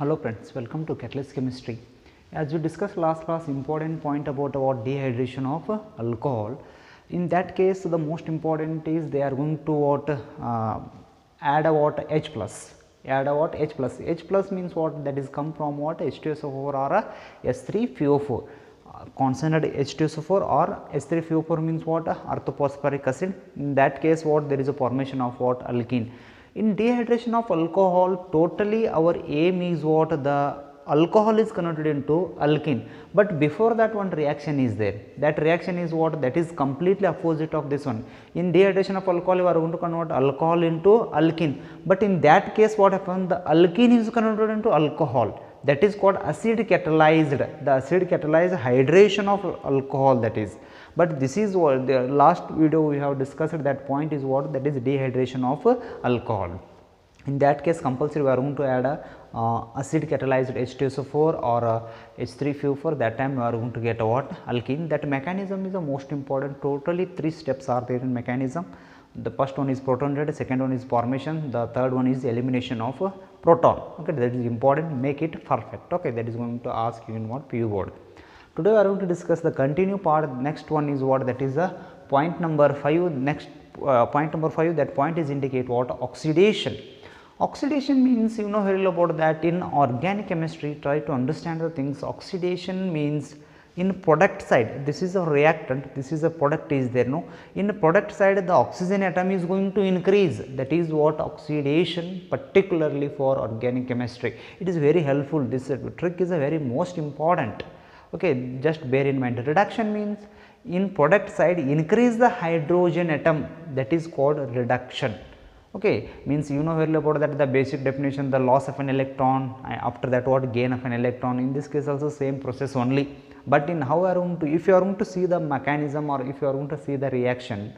Hello friends, welcome to Catalyst Chemistry. As we discussed last class, important point about dehydration of alcohol. In that case, the most important is they are going to add a H plus. Add a H plus. H plus means what? That is come from H2SO4 or S3PO4. Concentrated H2SO4 or S3PO4 means what? Orthophosphoric acid. In that case, there is a formation of alkene. In dehydration of alcohol, totally our aim is the alcohol is converted into alkene, but before that one reaction is there. That reaction is that is completely opposite of this one. In dehydration of alcohol, we are going to convert alcohol into alkene, but in that case what happens, the alkene is converted into alcohol. That is called acid catalyzed, the acid catalyzed hydration of alcohol, that is. But this is what the last video we have discussed, that point is what, that is dehydration of alcohol. In that case compulsory we are going to add a acid catalyzed H2SO4 or H3PO4, that time we are going to get what, alkene. That mechanism is the most important. Totally 3 steps are there in mechanism. The first one is proton dead, second one is formation, the third one is elimination of proton. Okay, that is important, make it perfect. Okay, that is going to ask you in PU board. Today we are going to discuss the continue part. Next one is what, that is the point number 5. Next point number 5, that point is indicate what, oxidation. Oxidation means you know very well about that. In organic chemistry, try to understand the things. Oxidation means in product side, this is a reactant, this is a product is there, no. In the product side, the oxygen atom is going to increase, that is what oxidation, particularly for organic chemistry. It is very helpful, this trick is a very most important. Okay, just bear in mind. Reduction means in product side increase the hydrogen atom, that is called reduction. Okay, means you know very well about that, the basic definition, the loss of an electron, after that what, gain of an electron. In this case also same process only, but in how are going to, if you are going to see the mechanism or if you are going to see the reaction,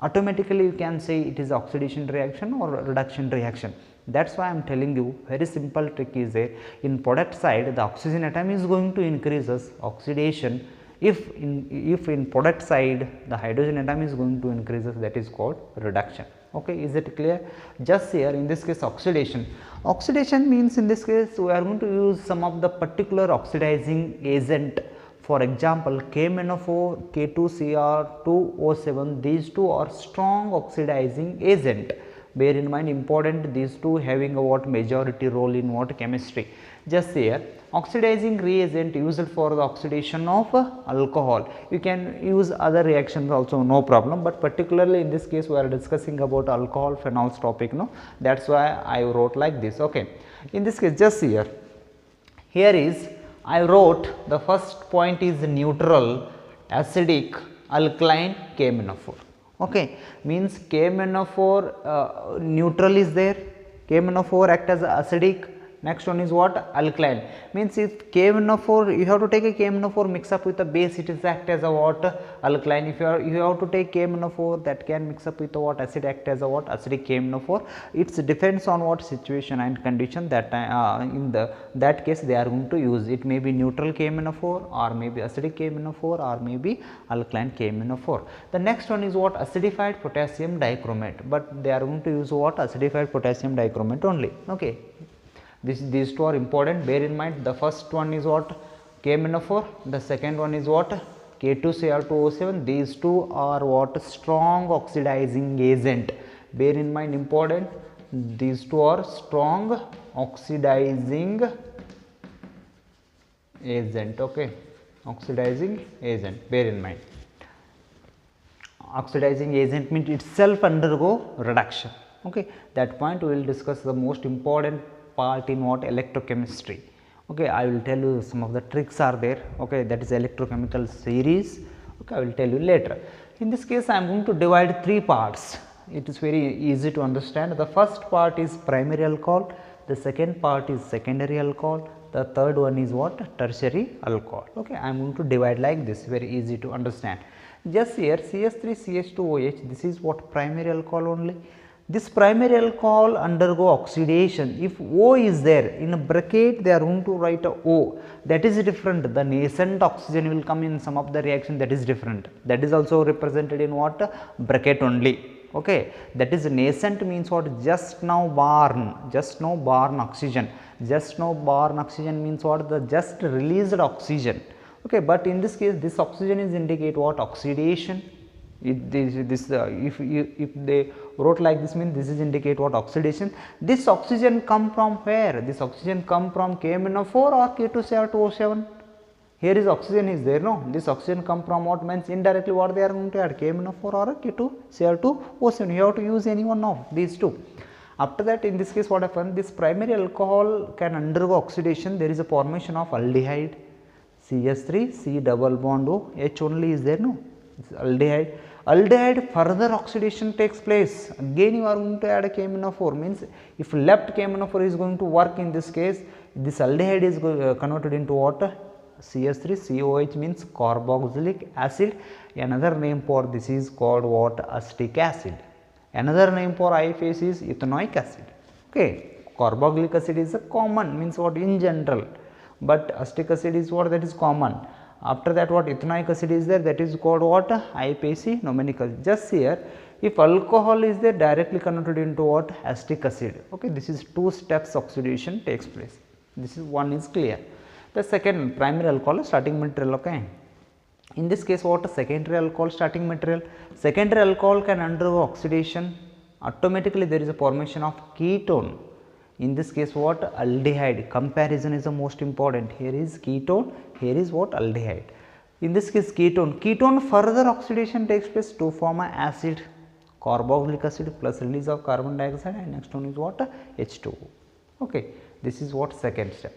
automatically you can say it is oxidation reaction or reduction reaction. That is why I am telling you, very simple trick is there. In product side, the oxygen atom is going to increase as oxidation. If in product side the hydrogen atom is going to increase, that is called reduction. Okay, is it clear? Just here in this case oxidation. Oxidation means in this case we are going to use some of the particular oxidizing agent. For example, KMnO4, K2Cr2O7, these two are strong oxidizing agent. Bear in mind, important, these two having a what, majority role in what, chemistry. Just here oxidizing reagent used for the oxidation of alcohol. You can use other reactions also, no problem, but particularly in this case we are discussing about alcohol phenols topic, no. That is why I wrote like this. Okay, in this case just here is I wrote the first point is neutral, acidic, alkaline, KMnO4. Okay, means KMnO4 neutral is there, KMnO4 act as acidic. Next one is what, alkaline, means if KMnO4, you have to take a KMnO4 mix up with a base, it is act as a what, alkaline. If you have to take KMnO4 that can mix up with a what, acid, act as a what, acidic KMnO4. It depends on what situation and condition that in that case they are going to use. It may be neutral KMnO4 or maybe acidic KMnO4 or maybe alkaline KMnO4. The next one is what, acidified potassium dichromate, but they are going to use what, acidified potassium dichromate only. Okay, these two are important, bear in mind. The first one is what, KMnO4, the second one is what, K2Cr2O7. These two are what, strong oxidizing agent. Bear in mind, important, these two are strong oxidizing agent. Okay, oxidizing agent, bear in mind. Oxidizing agent means itself undergo reduction. Okay, that point we will discuss the most important part in what, electrochemistry. Okay, I will tell you some of the tricks are there. Okay, that is electrochemical series. Okay, I will tell you later. In this case I am going to divide 3 parts. It is very easy to understand. The first part is primary alcohol, the second part is secondary alcohol, the third one is what, tertiary alcohol. Okay, I am going to divide like this, very easy to understand. Just here CH3CH2OH, this is what, primary alcohol only. This primary alcohol undergo oxidation. If O is there, in a bracket they are going to write a O, that is different. The nascent oxygen will come in some of the reaction, that is different. That is also represented in what, bracket only. Okay, that is nascent means what? Just now born oxygen. Just now born oxygen means what? The just released oxygen. Okay, but in this case this oxygen is indicate what? Oxidation. If they wrote like this, means this is indicate what? Oxidation. This oxygen come from where? This oxygen come from KMnO4 or K2Cl2O7. Here is oxygen is there, no? This oxygen come from what? Means indirectly what they are going to add? KMnO4 or K2Cl2O7. You have to use any one of these two. After that, in this case what happens? This primary alcohol can undergo oxidation. There is a formation of aldehyde, CH3, C double bond O, H only is there, no? It's aldehyde. Aldehyde further oxidation takes place. Again you are going to add a KMnO4, means if left KMnO4 is going to work in this case, this aldehyde is converted into what? CH3, COH means carboxylic acid. Another name for this is called what? Acetic acid. Another name for I phase is ethanoic acid. Okay, carboxylic acid is a common, means what? In general, but acetic acid is what? That is common. After that what? Ethanoic acid is there, that is called what? IPAC nomenclature. Just here, if alcohol is there, directly converted into what? Acetic acid. Okay, this is two steps oxidation takes place. This is one is clear. The second, primary alcohol starting material. Okay, in this case what? Secondary alcohol starting material. Secondary alcohol can undergo oxidation. Automatically there is a formation of ketone. In this case what? Aldehyde. Comparison is the most important. Here is ketone, here is what? Aldehyde. In this case ketone. Ketone further oxidation takes place to form an acid, carboxylic acid plus release of carbon dioxide, and next one is what? H2O. Okay, this is what? Second step.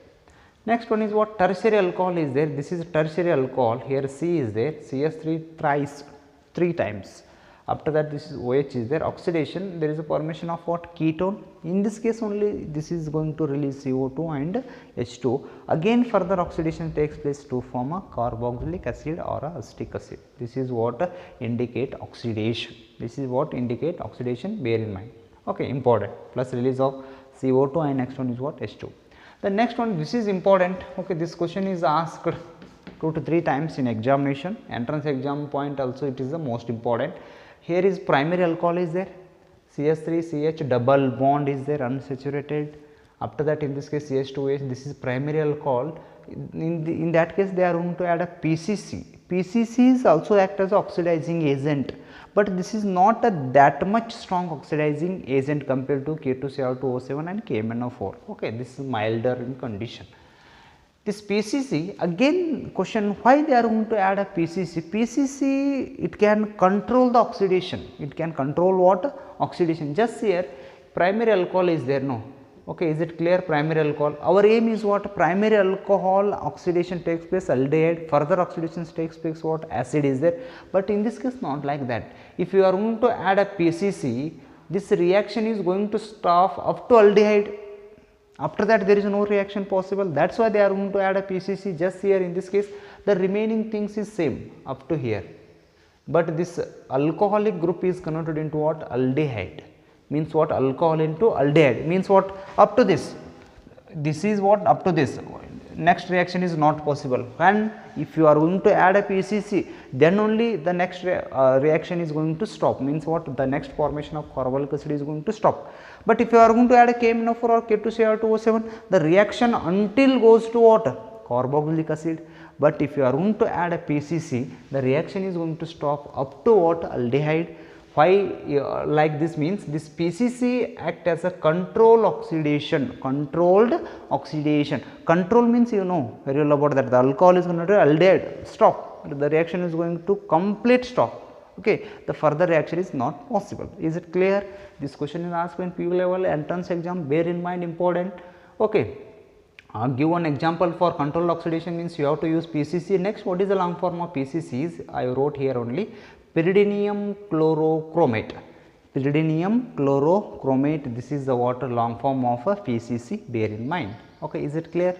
Next one is what? Tertiary alcohol is there. This is tertiary alcohol. Here C is there, CH3 thrice, 3 times. After that this is OH is there. Oxidation, there is a formation of what? Ketone. In this case only this is going to release CO2 and H2. Again further oxidation takes place to form a carboxylic acid or a acetic acid. This is what indicate oxidation. This is what indicate oxidation, bear in mind. Okay, important. Plus release of CO2 and next one is what? H2. The next one, this is important. Okay, this question is asked 2 to 3 times in examination. Entrance exam point also it is the most important. Here is primary alcohol is there, CH3 CH double bond is there, unsaturated. After that in this case CH2H, this is primary alcohol. In that case they are going to add a PCC. PCCs also act as oxidizing agent, but this is not a that much strong oxidizing agent compared to K2Cl2O7 and KMnO4. Okay, this is milder in condition. This PCC, again question, why they are going to add a PCC? PCC, it can control the oxidation. It can control what? Oxidation. Just here primary alcohol is there, no? Okay, is it clear? Primary alcohol. Our aim is what? Primary alcohol oxidation takes place, aldehyde, further oxidation takes place, what? Acid is there. But in this case not like that. If you are going to add a PCC, this reaction is going to stop up to aldehyde. After that there is no reaction possible. That is why they are going to add a PCC. Just here in this case the remaining things is same up to here. But this alcoholic group is converted into what? Aldehyde. Means what? Alcohol into aldehyde. Means what? Up to this. This is what? Up to this. Next reaction is not possible. And if you are going to add a PCC, then only the next reaction is going to stop. Means what? The next formation of carbolic acid is going to stop. But if you are going to add a KMnO4 or K2Cl2O7, the reaction until goes to what? Carboxylic acid. But if you are going to add a PCC, the reaction is going to stop up to what? Aldehyde. Why like this? Means this PCC act as a control oxidation, controlled oxidation. Control means you know very well about that. The alcohol is going to aldehyde, stop. The reaction is going to complete stop. Okay, the further reaction is not possible. Is it clear? This question is asked in PU level entrance exam. Bear in mind, important. Okay, give one example for controlled oxidation means you have to use PCC. Next, what is the long form of PCCs? I wrote here only. Pyridinium chlorochromate. Pyridinium chlorochromate, this is the water long form of a PCC, bear in mind. Okay, is it clear?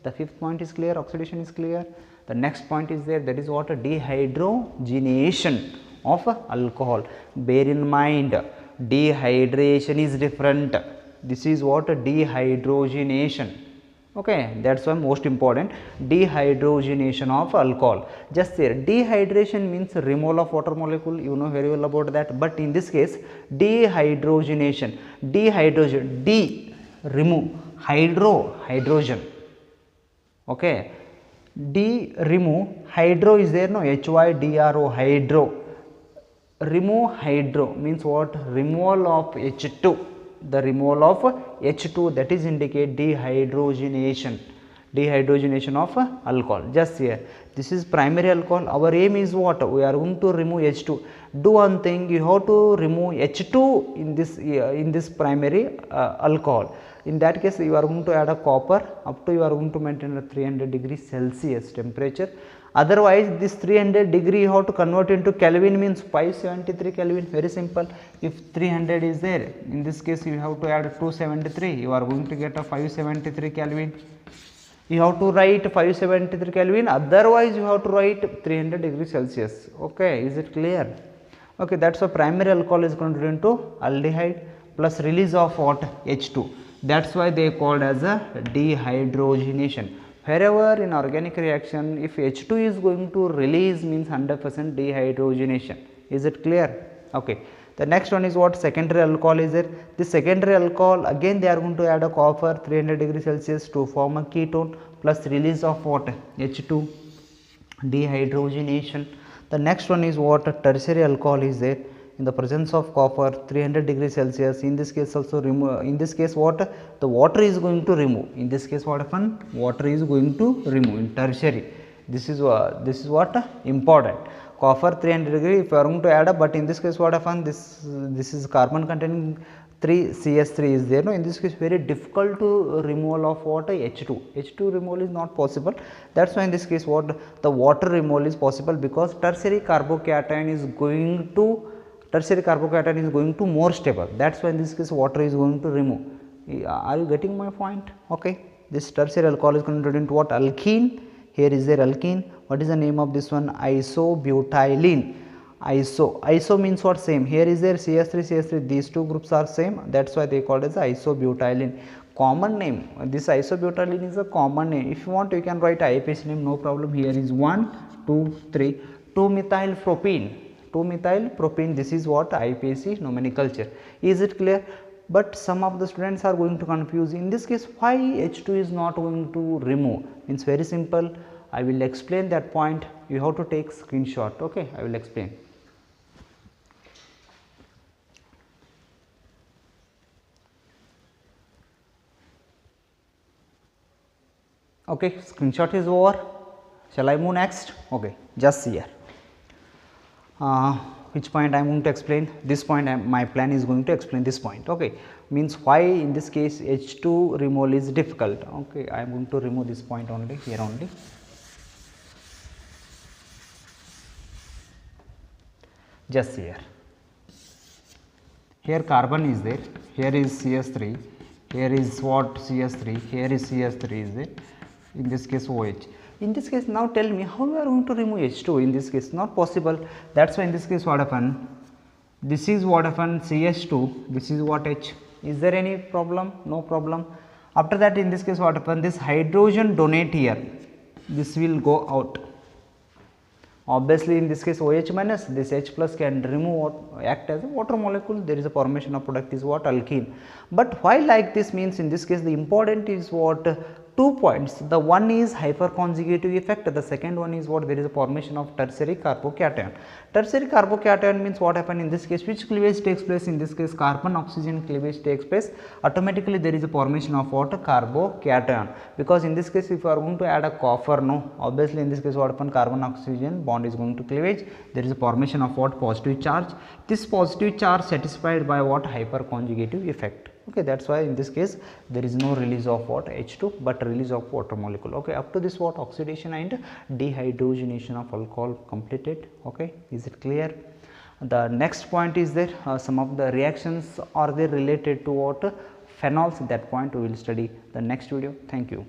The fifth point is clear, oxidation is clear. The next point is there, that is what? Dehydrogenation of alcohol. Bear in mind, dehydration is different. This is what? Dehydrogenation. Okay, that's why most important, dehydrogenation of alcohol. Just here, dehydration means removal of water molecule, you know very well about that, but in this case dehydrogenation, dehydrogen, de remove, hydrogen. Okay, D remove, hydro is there, no, HYDRO, hydro. Remove hydro means what? Removal of H2. The removal of H2, that is indicate dehydrogenation. Dehydrogenation of alcohol. Just here, this is primary alcohol. Our aim is what? We are going to remove H2. Do one thing, you have to remove H2 in this primary alcohol. In that case, you are going to add a copper, up to you are going to maintain a 300 degrees Celsius temperature. Otherwise, this 300 degree you have to convert into Kelvin, means 573 Kelvin. Very simple. If 300 is there, in this case you have to add 273, you are going to get a 573 Kelvin. You have to write 573 Kelvin, otherwise you have to write 300 degrees Celsius. Okay, is it clear? Okay, that's why primary alcohol is converted into aldehyde plus release of what? H2. That's why they called as a dehydrogenation. Wherever in organic reaction, if H2 is going to release, means 100% dehydrogenation. Is it clear? Okay. The next one is what? Secondary alcohol is there. This secondary alcohol, again they are going to add a copper 300 degrees Celsius to form a ketone plus release of what? H2, dehydrogenation. The next one is what? Tertiary alcohol is there. In the presence of copper 300 degrees Celsius, in this case also remove, in this case what? The water is going to remove. In this case what happen? Water is going to remove in tertiary. This is what important. Copper 300 degree, if you are going to add up, but in this case what happen? This is carbon containing 3 CS3 is there. No, in this case very difficult to removal of what? H2. H2 removal is not possible. That's why in this case what? The water removal is possible, because tertiary carbocation is going to more stable. That's why in this case water is going to remove. Are you getting my point? Okay. This tertiary alcohol is converted into what? Alkene. Here is their alkene. What is the name of this one? Isobutylene. Iso means what? Same. Here is their CS3. These two groups are same. That's why they called as isobutylene. Common name. This isobutylene is a common name. If you want, you can write IPC name. No problem. Here is 1, 2, 3. 2-methylpropene. This is what? IPAC nomenclature. Is it clear? But some of the students are going to confuse. In this case, why H2 is not going to remove? It's very simple. I will explain that point. You have to take screenshot. Okay, I will explain. Okay, screenshot is over. Shall I move next? Okay, just here. Which point I am going to explain? This point my plan is going to explain this point. Okay, means why in this case H2 removal is difficult. Okay, I am going to remove this point only, here only. Just here. Here carbon is there, here is CS3, here is what? CS3, here is CS3 is there, in this case OH. In this case, now tell me how you are going to remove H2. In this case not possible. That's why in this case what happen? This is what happen? CH2, this is what H. Is there any problem? No problem. After that in this case what happen? This hydrogen donate here, this will go out. Obviously in this case OH minus, this H plus can remove, act as a water molecule. There is a formation of product is what? Alkene. But why like this? Means in this case the important is what? 2 points. The one is hyperconjugative effect, the second one is what? There is a formation of tertiary carbocation. Tertiary carbocation means what happen in this case? Which cleavage takes place? In this case carbon oxygen cleavage takes place. Automatically there is a formation of what? Carbocation. Because in this case if you are going to add a copper, no, obviously in this case what happen? Carbon oxygen bond is going to cleavage. There is a formation of what? Positive charge. This positive charge satisfied by what? Hyperconjugative effect. Okay, that's why in this case there is no release of what? H2, but release of water molecule. Okay, up to this what? Oxidation and dehydrogenation of alcohol completed. Okay, is it clear? The next point is there some of the reactions are there related to what? Phenols. That point we will study the next video. Thank you.